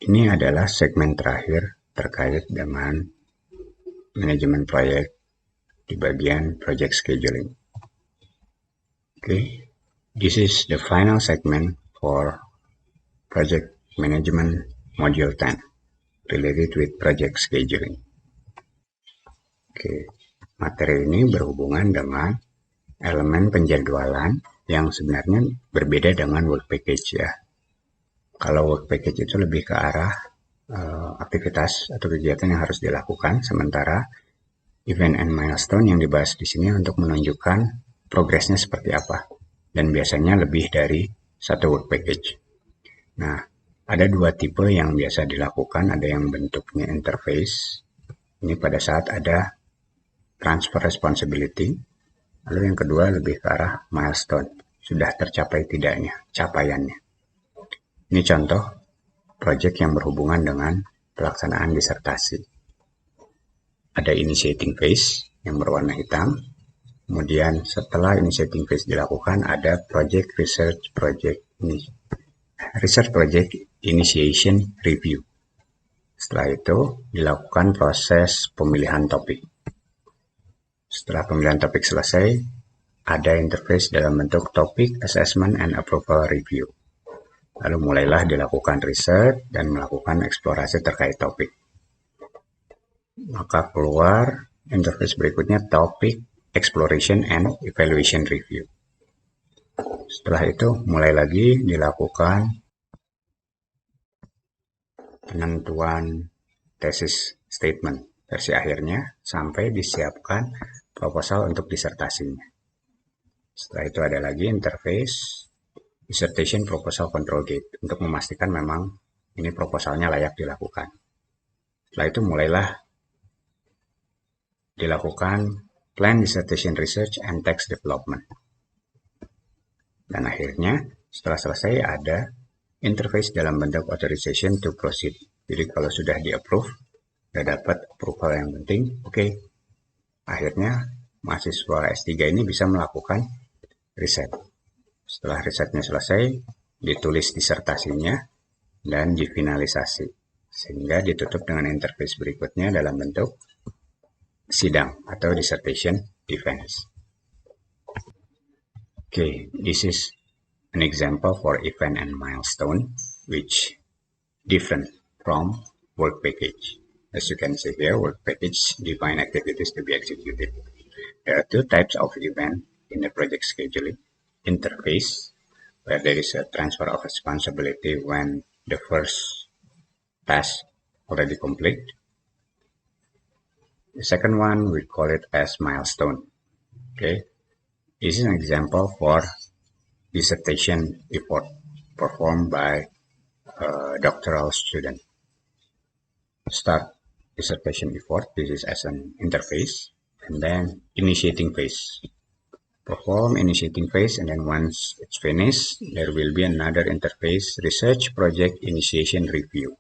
Ini adalah segmen terakhir terkait dengan manajemen proyek di bagian project scheduling. Okay, this is the final segment for project management module 10 related with project scheduling. Okay, materi ini berhubungan dengan elemen penjadwalan yang sebenarnya berbeda dengan work package ya. Kalau work package itu lebih ke arah aktivitas atau kegiatan yang harus dilakukan, sementara event and milestone yang dibahas di sini untuk menunjukkan progresnya seperti apa, dan biasanya lebih dari satu work package. Nah, ada dua tipe yang biasa dilakukan, ada yang bentuknya interface, ini pada saat ada transfer responsibility, lalu yang kedua lebih ke arah milestone, sudah tercapai tidaknya capaiannya. Ini contoh project yang berhubungan dengan pelaksanaan disertasi. Ada initiating phase yang berwarna hitam, kemudian setelah initiating phase dilakukan ada research project initiation review. Setelah itu dilakukan proses pemilihan topik. Setelah pemilihan topik selesai, ada interface dalam bentuk topic assessment and approval review. Lalu mulailah dilakukan riset dan melakukan eksplorasi terkait topik. Maka keluar interface berikutnya topic exploration and evaluation review. Setelah itu mulai lagi dilakukan penentuan tesis statement versi akhirnya sampai disiapkan proposal untuk disertasinya. Setelah itu ada lagi interface dissertation proposal control gate untuk memastikan memang ini proposalnya layak dilakukan. Setelah itu mulailah dilakukan plan dissertation research and text development. Dan akhirnya setelah selesai ada interface dalam bentuk authorization to proceed. Jadi kalau sudah di-approve, sudah dapat approval yang penting, oke. Akhirnya mahasiswa S3 ini bisa melakukan riset. Setelah risetnya selesai, ditulis disertasinya dan difinalisasi. Sehingga ditutup dengan interface berikutnya dalam bentuk sidang atau dissertation defense. Okay, this is an example for event and milestone which different from work package. As you can see here, work package define activities to be executed. There are two types of event in the project scheduling. Interface, where there is a transfer of responsibility when the first task already complete. The second one, we call it as milestone. Okay, this is an example for dissertation effort performed by a doctoral student. Start dissertation effort, this is as an interface, and then initiating phase. Perform initiating phase, and then once it's finished, there will be another interface, research project initiation review.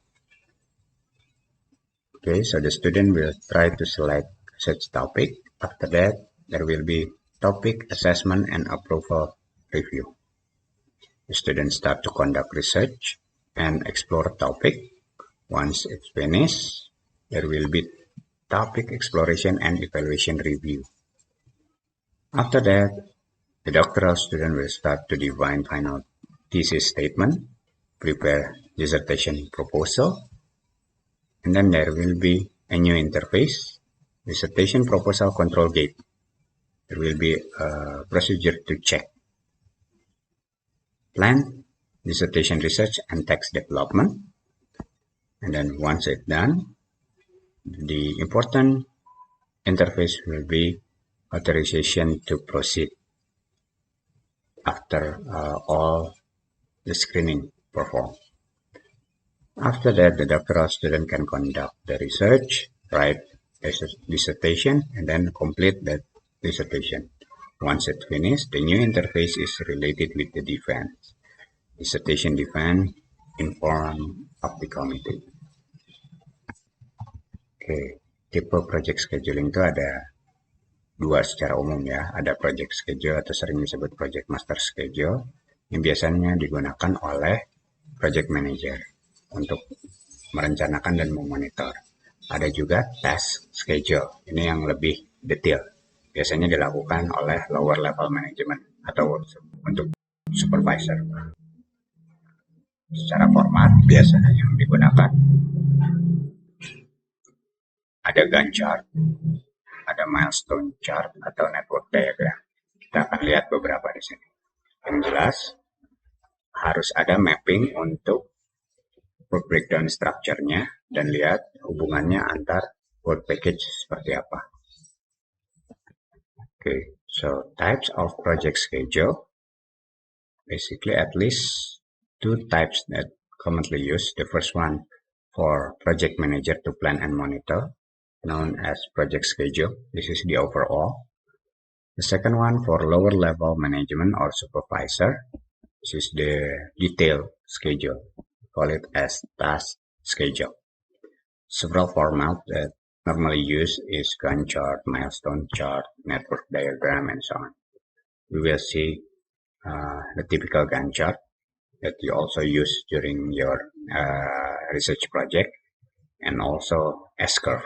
Okay, so the student will try to select such topic. After that, there will be topic assessment and approval review. The students start to conduct research and explore topic. Once it's finished, there will be topic exploration and evaluation review. After that, the doctoral student will start to define final thesis statement, prepare dissertation proposal, and then there will be a new interface, dissertation proposal control gate. There will be a procedure to check. Plan, dissertation research, and text development. And then once it's done, the important interface will be authorization to proceed after all the screening performed. After that, the doctoral student can conduct the research, write a dissertation, and then complete that dissertation. Once it's finished, the new interface is related with the defense. Dissertation defense in form of the committee. Oke, tipe project scheduling itu ada dua secara umum ya. Ada project schedule atau sering disebut project master schedule yang biasanya digunakan oleh project manager untuk merencanakan dan memonitor. Ada juga task schedule, ini yang lebih detail. Biasanya dilakukan oleh lower level management atau untuk supervisor. Secara format biasanya yang digunakan ada Gantt chart, ada milestone chart atau network diagram. Kita akan lihat beberapa di sini. Yang jelas harus ada mapping untuk work breakdown structure-nya dan lihat hubungannya antar work package seperti apa. Okay, so types of project schedule. Basically at least two types that commonly used. The first one for project manager to plan and monitor, known as project schedule. This is the overall. The second one for lower level management or supervisor. This is the detailed schedule. Call it as task schedule. Several formats that normally used is Gantt chart, milestone chart, network diagram, and so on. We will see the typical Gantt chart that you also use during your research project, and also S-curve.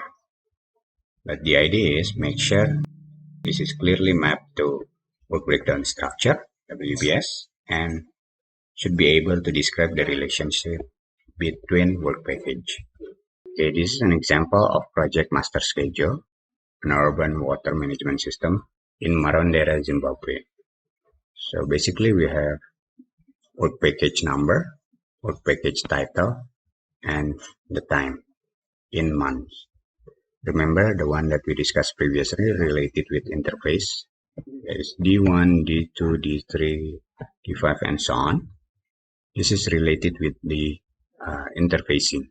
But the idea is make sure this is clearly mapped to work breakdown structure, WBS, and should be able to describe the relationship between work package. Okay, this is an example of project master schedule, an urban water management system in Marondera, Zimbabwe. So basically we have work package number, work package title, and the time in months. Remember the one that we discussed previously related with interface. There is D1, D2, D3, D5, and so on. This is related with the interfacing.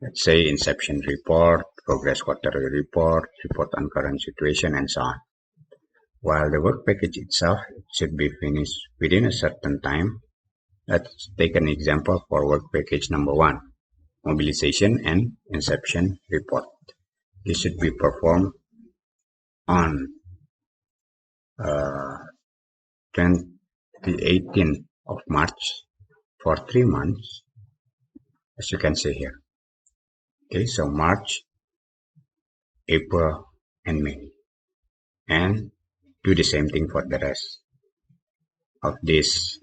Let's say inception report, progress quarterly report, report on current situation, and so on. While the work package itself should be finished within a certain time. Let's take an example for work package number 1, mobilization and inception report. This should be performed on 18th of March for 3 months, as you can see here. Okay, so March, April, and May. And do the same thing for the rest of this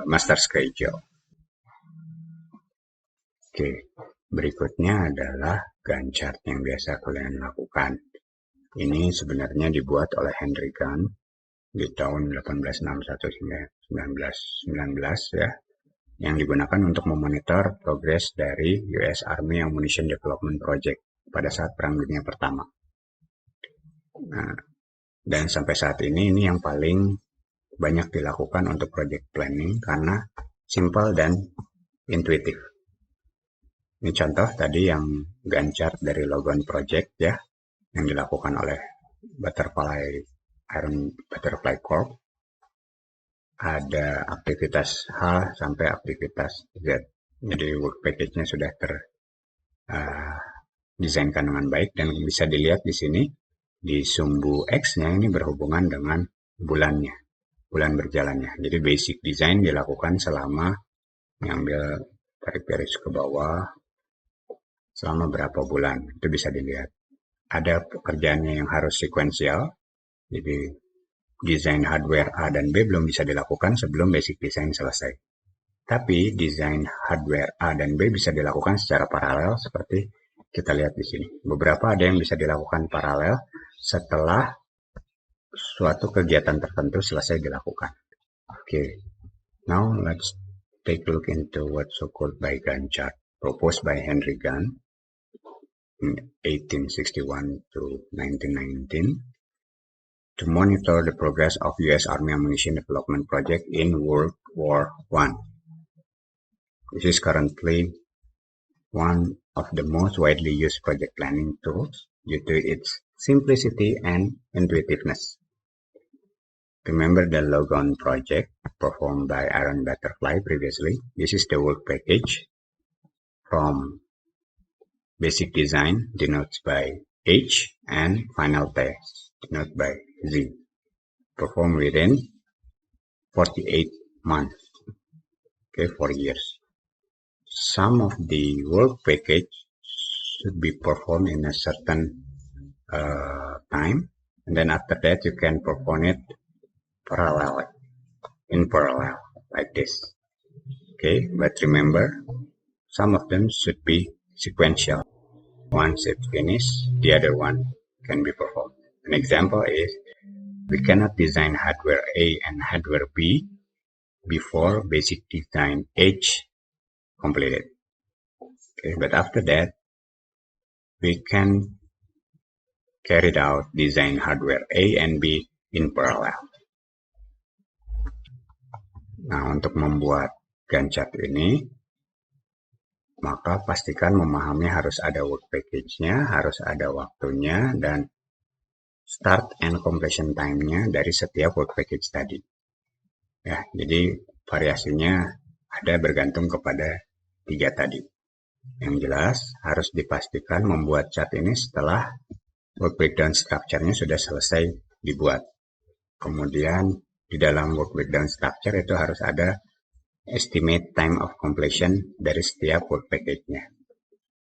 master schedule. Oke, berikutnya adalah Gantt chart yang biasa kalian lakukan. Ini sebenarnya dibuat oleh Henry Gantt di tahun 1861 hingga 1919 ya, yang digunakan untuk memonitor progres dari US Army Ammunition Development Project pada saat Perang Dunia Pertama. Nah, dan sampai saat ini yang paling banyak dilakukan untuk project planning karena simple dan intuitif. Ini contoh tadi yang Gantt chart dari Logan Project ya, yang dilakukan oleh Iron Butterfly Corp. Ada aktivitas H sampai aktivitas Z. Jadi work package-nya sudah terdesainkan dengan baik dan bisa dilihat di sini di sumbu X-nya ini berhubungan dengan bulannya, bulan berjalannya. Jadi basic design dilakukan selama mengambil tarik garis ke bawah selama berapa bulan, itu bisa dilihat. Ada pekerjaannya yang harus sekuensial, jadi desain hardware A dan B belum bisa dilakukan sebelum basic design selesai. Tapi desain hardware A dan B bisa dilakukan secara paralel seperti kita lihat di sini. Beberapa ada yang bisa dilakukan paralel setelah suatu kegiatan tertentu selesai dilakukan. Okay, now let's take a look into what's so-called by Gantt chart proposed by Henry Gantt in 1861 to 1919 to monitor the progress of U.S. Army Ammunition Development Project in World War I. This is currently one of the most widely used project planning tools due to its simplicity and intuitiveness. Remember the Logan project performed by Iron Butterfly previously? This is the work package from basic design denotes by H and final test denoted by Z. Performed within 48 months. Okay, 4 years. some of the work package should be performed in a certain time, and then after that you can perform it in parallel like this. Okay, but remember, some of them should be sequential. Once it's finished, the other one can be performed. An example is, we cannot design hardware A and hardware B before basic design H completed. Okay, but after that, we can carry out design hardware A and B in parallel. Nah, untuk membuat Gantt chart ini, maka pastikan memahami harus ada work package-nya, harus ada waktunya, dan start and completion time-nya dari setiap work package tadi. Ya, jadi variasinya ada bergantung kepada 3 tadi. Yang jelas harus dipastikan membuat chart ini setelah work breakdown structure-nya sudah selesai dibuat. Kemudian di dalam work breakdown structure itu harus ada estimate time of completion dari setiap work package-nya.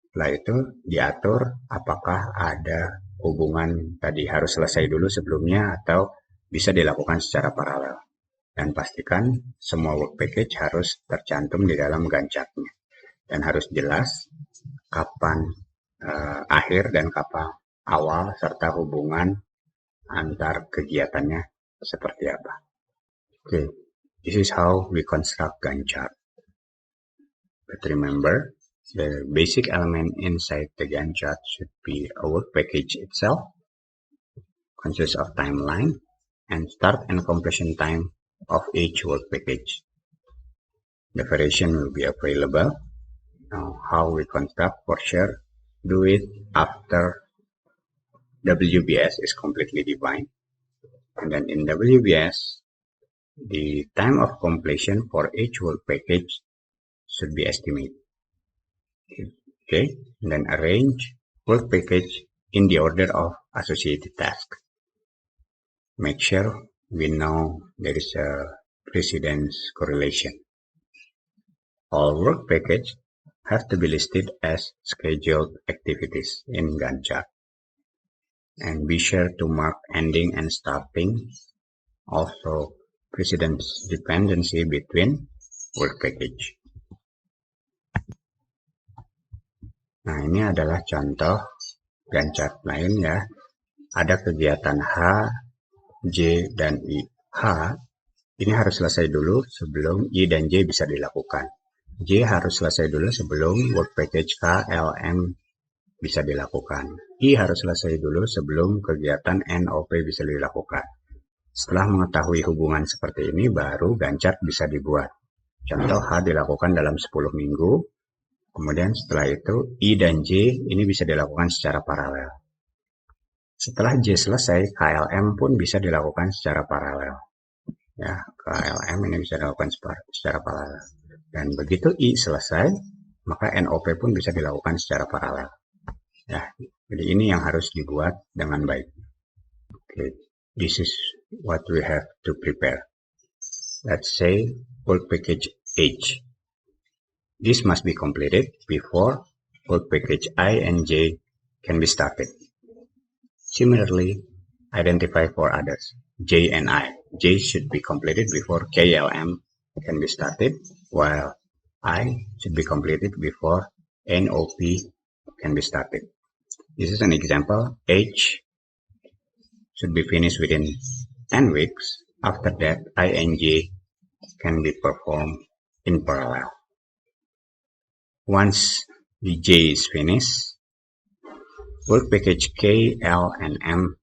Setelah itu diatur apakah ada hubungan tadi harus selesai dulu sebelumnya atau bisa dilakukan secara paralel. Dan pastikan semua work package harus tercantum di dalam Gantt chart-nya. Dan harus jelas kapan akhir dan kapan awal serta hubungan antar kegiatannya seperti apa. Okay, this is how we construct Gantt chart. But remember, the basic element inside the Gantt chart should be a work package itself, consists of timeline, and start and completion time of each work package. The variation will be available. Now, how we construct, for sure, do it after WBS is completely defined. And then in WBS, the time of completion for each work package should be estimated. Okay, and then arrange work package in the order of associated task. Make sure we know there is a precedence correlation. All work package have to be listed as scheduled activities in Gantt chart. And be sure to mark ending and starting, also precedence dependency between work package. Nah, ini adalah contoh Gantt chart lain ya. Ada kegiatan H, J, dan I. H, ini harus selesai dulu sebelum I dan J bisa dilakukan. J harus selesai dulu sebelum work package K, L, M bisa dilakukan. I harus selesai dulu sebelum kegiatan N, O, P bisa dilakukan. Setelah mengetahui hubungan seperti ini, baru Gantt chart bisa dibuat. Contoh H dilakukan dalam 10 minggu. Kemudian setelah itu, I dan J ini bisa dilakukan secara paralel. Setelah J selesai, KLM pun bisa dilakukan secara paralel. Ya, KLM ini bisa dilakukan secara paralel. Dan begitu I selesai, maka NOP pun bisa dilakukan secara paralel. Ya, jadi ini yang harus dibuat dengan baik. Okay, this is what we have to prepare. Let's say work package H. This must be completed before work package I and J can be started. Similarly, identify for others, J and I. J should be completed before KLM can be started, while I should be completed before NOP can be started. This is an example. H should be finished within 10 weeks. After that, I and J can be performed in parallel. Once the J is finished, work package K, L, and M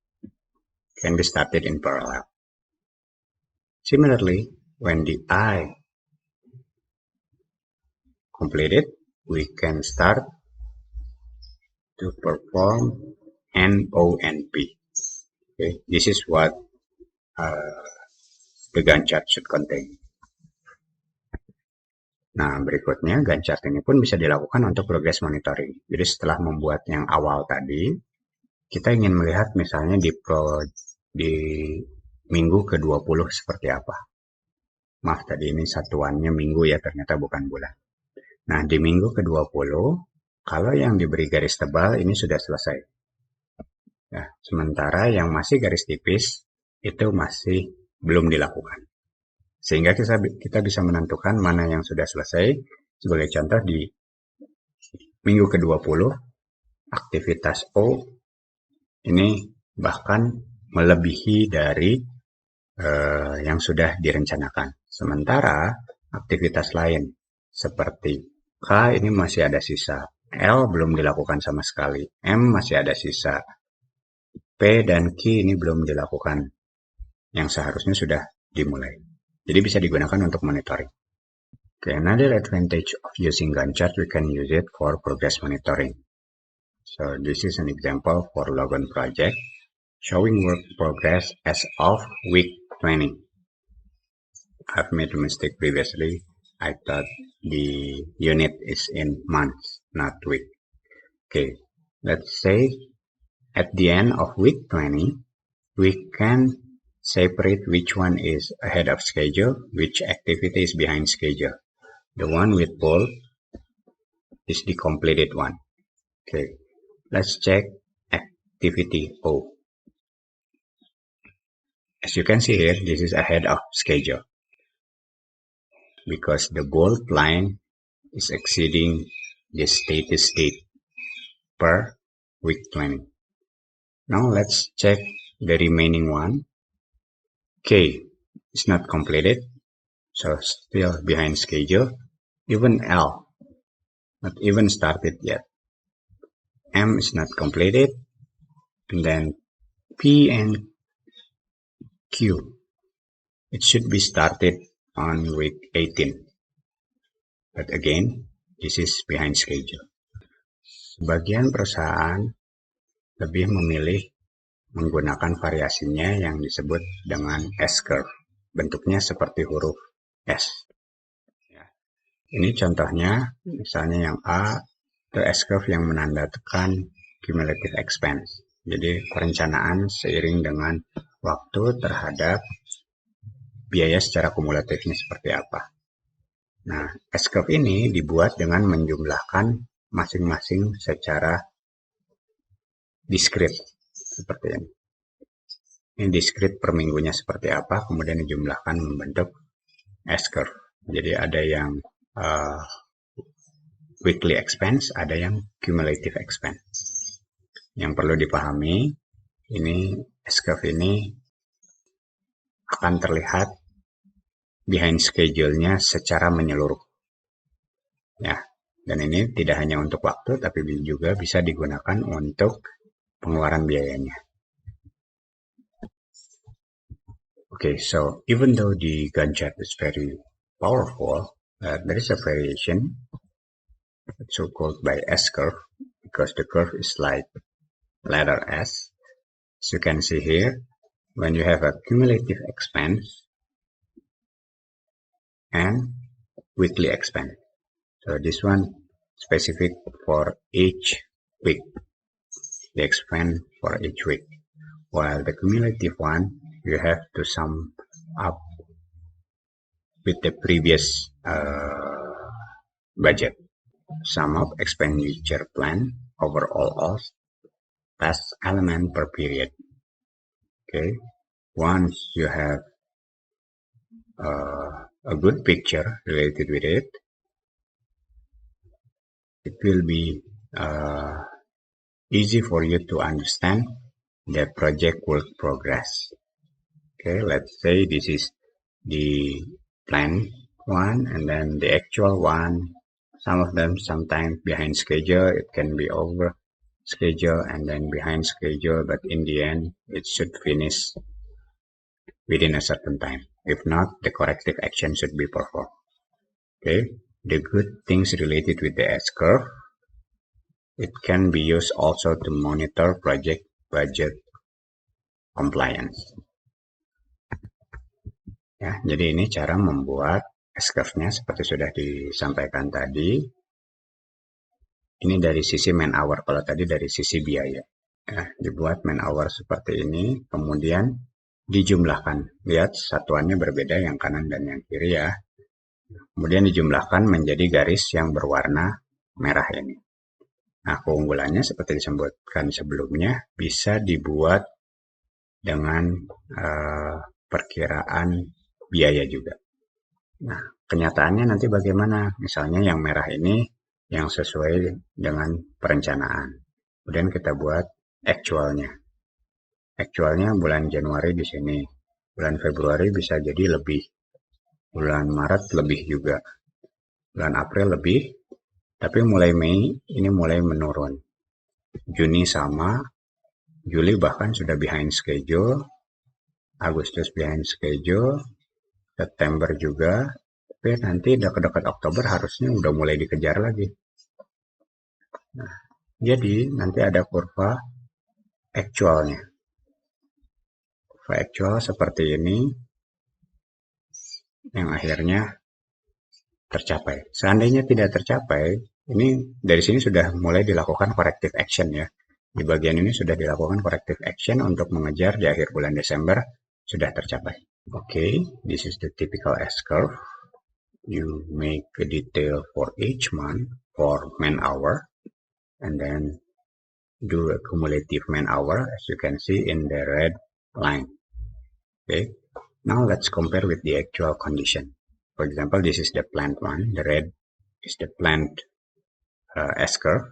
can be started in parallel. Similarly, when the I completed, we can start to perform N, O, and P. Okay, this is what the Gantt chart should contain. Nah, berikutnya Gantt chart ini pun bisa dilakukan untuk progress monitoring. Jadi setelah membuat yang awal tadi, kita ingin melihat misalnya di minggu ke-20 seperti apa. Maaf, tadi ini satuannya minggu ya, ternyata bukan bulan. Nah, di minggu ke-20, kalau yang diberi garis tebal ini sudah selesai. Nah, sementara yang masih garis tipis itu masih belum dilakukan. Sehingga kita bisa menentukan mana yang sudah selesai. Sebagai contoh di minggu ke-20, aktivitas O ini bahkan melebihi dari yang sudah direncanakan. Sementara aktivitas lain seperti K ini masih ada sisa, L belum dilakukan sama sekali, M masih ada sisa, P dan Q ini belum dilakukan, yang seharusnya sudah dimulai. Jadi bisa digunakan untuk monitoring. Okay, another advantage of using Gantt chart, we can use it for progress monitoring. So this is an example for Logon project, showing work progress as of week 20. I've made a mistake previously. I thought the unit is in months, not week. Okay, let's say at the end of week 20, we can separate which one is ahead of schedule, which activity is behind schedule. The one with bold is the completed one. Okay, let's check activity O. As you can see here, this is ahead of schedule because the bold line is exceeding the stated state per week 20. Now let's check the remaining one. K is not completed, so still behind schedule. Even L, not even started yet. M is not completed, and then P and Q, it should be started on week 18. But again, this is behind schedule. Sebagian perusahaan lebih memilih menggunakan variasinya yang disebut dengan S-curve. Bentuknya seperti huruf S. Ya. Ini contohnya, misalnya yang A, itu S-curve yang menandakan cumulative expense. Jadi perencanaan seiring dengan waktu terhadap biaya secara kumulatifnya seperti apa. Nah, S-curve ini dibuat dengan menjumlahkan masing-masing secara diskrit. Seperti ini. Ini diskrit per minggunya seperti apa, kemudian dijumlahkan membentuk S-curve. Jadi ada yang weekly expense, ada yang cumulative expense. Yang perlu dipahami, ini S-curve ini akan terlihat behind schedule-nya secara menyeluruh. Ya, dan ini tidak hanya untuk waktu, tapi juga bisa digunakan untuk pengeluaran biayanya. Okay, so even though the Gantt chart is very powerful, there is a variation, so-called by S-curve, because the curve is like letter S. As you can see here, when you have a cumulative expense and weekly expense. So this one specific for each week, the expense for each week. While the cumulative one, you have to sum up with the previous budget. Sum up expenditure plan over all task element per period. Okay, once you have a good picture related with it, it will be easy for you to understand the project work progress. Okay, let's say this is the plan one and then the actual one. Some of them sometimes behind schedule, it can be over schedule and then behind schedule, but in the end it should finish within a certain time. If not, the corrective action should be performed. Okay, the good things related with the S-curve, it can be used also to monitor project budget compliance. Ya, jadi ini cara membuat S-curve-nya seperti sudah disampaikan tadi. Ini dari sisi man hour, kalau tadi dari sisi biaya. Ya, dibuat man hour seperti ini, kemudian dijumlahkan. Lihat satuannya berbeda yang kanan dan yang kiri ya. Kemudian dijumlahkan menjadi garis yang berwarna merah ini. Nah, keunggulannya seperti disebutkan sebelumnya, bisa dibuat dengan perkiraan biaya juga. Nah, kenyataannya nanti bagaimana? Misalnya yang merah ini yang sesuai dengan perencanaan. Kemudian kita buat actualnya. Actualnya bulan Januari di sini. Bulan Februari bisa jadi lebih. Bulan Maret lebih juga. Bulan April lebih. Tapi mulai Mei ini mulai menurun. Juni sama. Juli bahkan sudah behind schedule. Agustus behind schedule. September juga. Tapi nanti dekat-dekat Oktober harusnya udah mulai dikejar lagi. Nah, jadi nanti ada kurva actualnya. Kurva actual seperti ini yang akhirnya tercapai. Seandainya tidak tercapai, ini dari sini sudah mulai dilakukan corrective action ya. Di bagian ini sudah dilakukan corrective action untuk mengejar di akhir bulan Desember sudah tercapai. Okay, this is the typical S-curve. You make a detail for each month for man hour and then do a cumulative man hour as you can see in the red line. Okay, now let's compare with the actual condition. For example, this is the planned one. The red is the planned S-curve.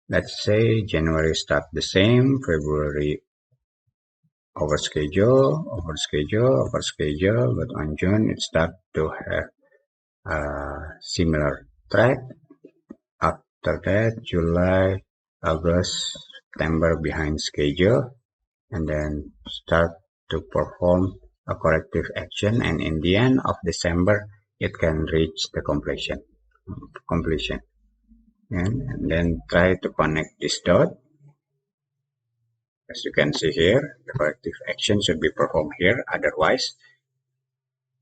Let's say January start the same, February over schedule, but on June it start to have a similar track. After that, July, August, September behind schedule, and then start to perform a corrective action, and in the end of December, it can reach the completion. And then try to connect this dot. As you can see here, the corrective action should be performed here. Otherwise,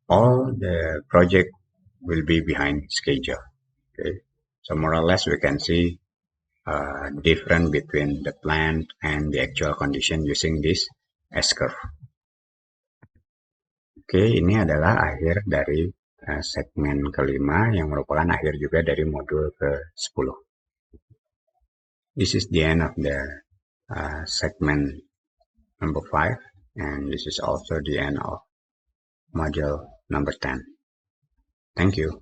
all the project will be behind schedule. Okay, so more or less we can see difference between the planned and the actual condition using this S-curve. Oke, ini adalah akhir dari segmen kelima yang merupakan akhir juga dari modul ke-10. This is the end of the segment number 5 and this is also the end of module number 10. Thank you.